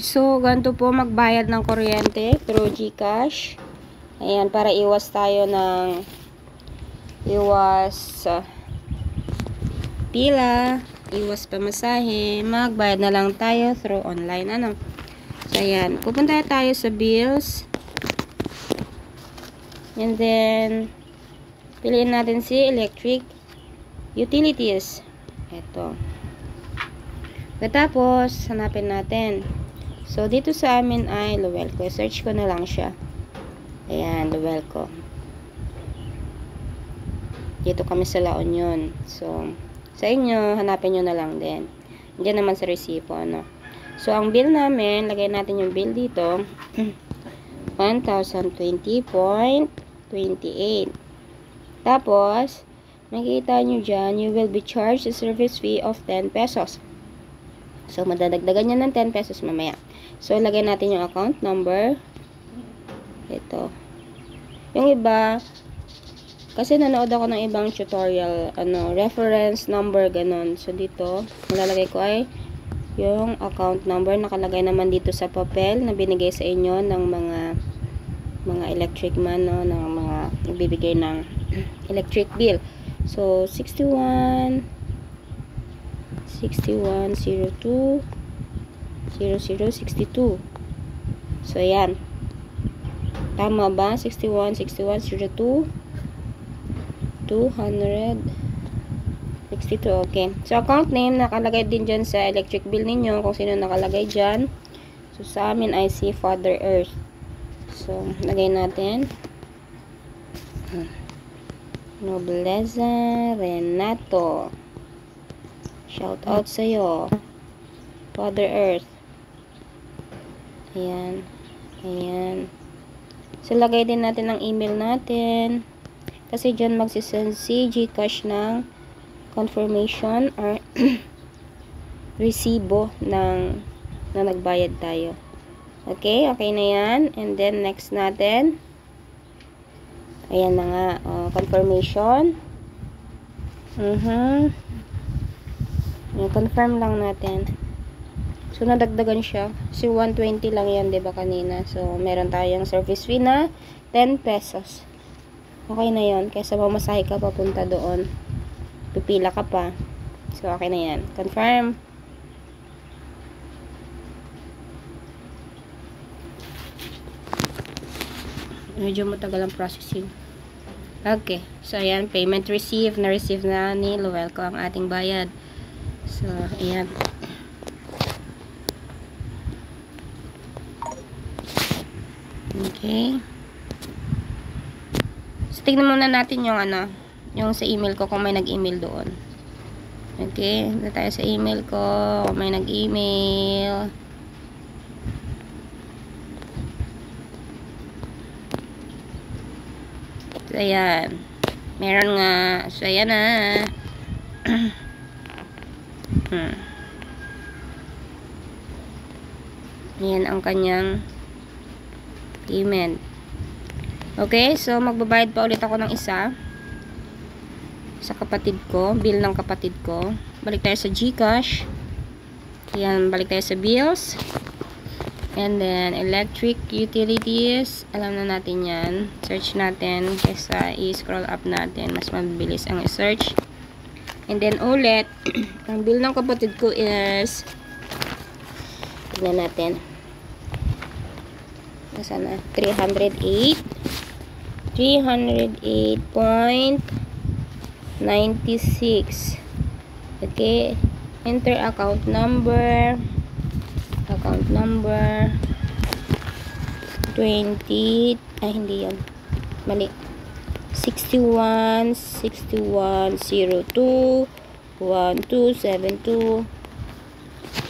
So, ganito po magbayad ng kuryente through GCash. Ayan, para iwas tayo ng pila, iwas pamasahe, magbayad na lang tayo through online, ano. So, ayan, pupunta tayo sa bills. And then, piliin natin si electric utilities. Ito. Tapos, hanapin natin. So, dito sa amin ay Luwelco. Search ko na lang siya. Ayan, Luwelco. Dito kami sa La Union. So, sa inyo, hanapin nyo na lang din. Diyan naman sa resipo, ano. So, ang bill namin, lagay natin yung bill dito. 1,020.28. Tapos, makikita nyo dyan, you will be charged a service fee of 10 pesos. So, madadagdagan nyo ng 10 pesos mamaya. So, lagay natin yung account number. Ito. Yung iba, kasi nanood ako ng ibang tutorial, reference number, ganun. So, dito, malalagay ko ay yung account number. Nakalagay naman dito sa papel na binigay sa inyo ng mga electric man, no, ng mga nagbibigay ng electric bill. So, 6102 0062. So, ayan. Tama ba? 6102 262. Okay. So, account name, nakalagay din dyan sa electric bill ninyo, kung sino nakalagay dyan. So, sa amin ay si Father Earth. So, lagay natin. Nobleza Renato. Shout out sa'yo. Father Earth. Ayan. Ayan. So, lagay din natin ang email natin. Kasi dyan magsisend si GCash ng confirmation or resibo na nagbayad tayo. Okay? Okay na yan. And then, next natin. Ayan na nga. Confirmation. Confirm lang natin. So, nadagdagan siya. Kasi 120 lang yan, diba kanina? So, meron tayong service fee na 10 pesos. Okay na yun. Kaysa mamasahe ka papunta doon. Pipila ka pa. So, okay na yan. Confirm. Medyo matagal ang processing. Okay. So, ayan. Payment received. Na-receive na ni Luwelco ang ating bayad. So, ayan. Okay. So, tignan muna natin yung yung sa email ko kung may nag-email doon. Okay. Dito tayo sa email ko kung may nag-email. So, ayan. Meron nga. So, ayan na. Ayan ang kanyang payment. Okay, so magbabayad pa ulit ako ng isa sa kapatid ko, bill ng kapatid ko. Balik tayo sa GCash. Ayan, balik tayo sa bills. And then, electric utilities. Alam na natin yan. Search natin kaysa i-scroll up natin. Mas mabilis ang i-search. And then, ulit, ang bill ng kapatid ko is, tignan natin. Nasaan na? 308.96. Okay. Enter account number. Account number 20. Ay, hindi yan. Mali. 6102 1272.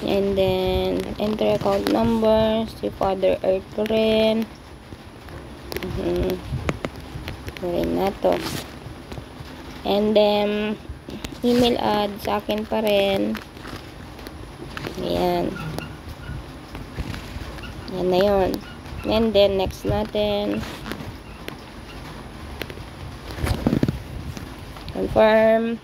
And then, enter account number. Si Father Earth ko rin. Rin na to. And then, email ad sa akin pa rin. Ayan. Yan na yun. And then, next natin. Confirm.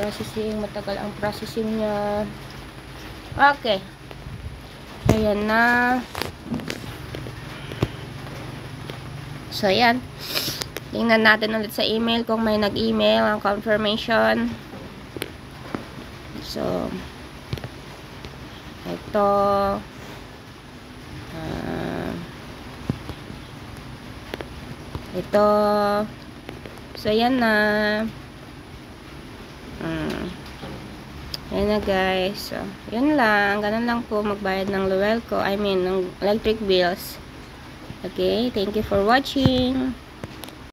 processing. Matagal ang processing niya. Okay. Ayan na. So, ayan. Tingnan natin ulit sa email kung may nag-email ang confirmation. So, ito. Ito. So, ayan na. Ayan na, guys. So, yun lang. Ganun lang po magbayad ng Luwelco. I mean, ng electric bills. Okay. Thank you for watching.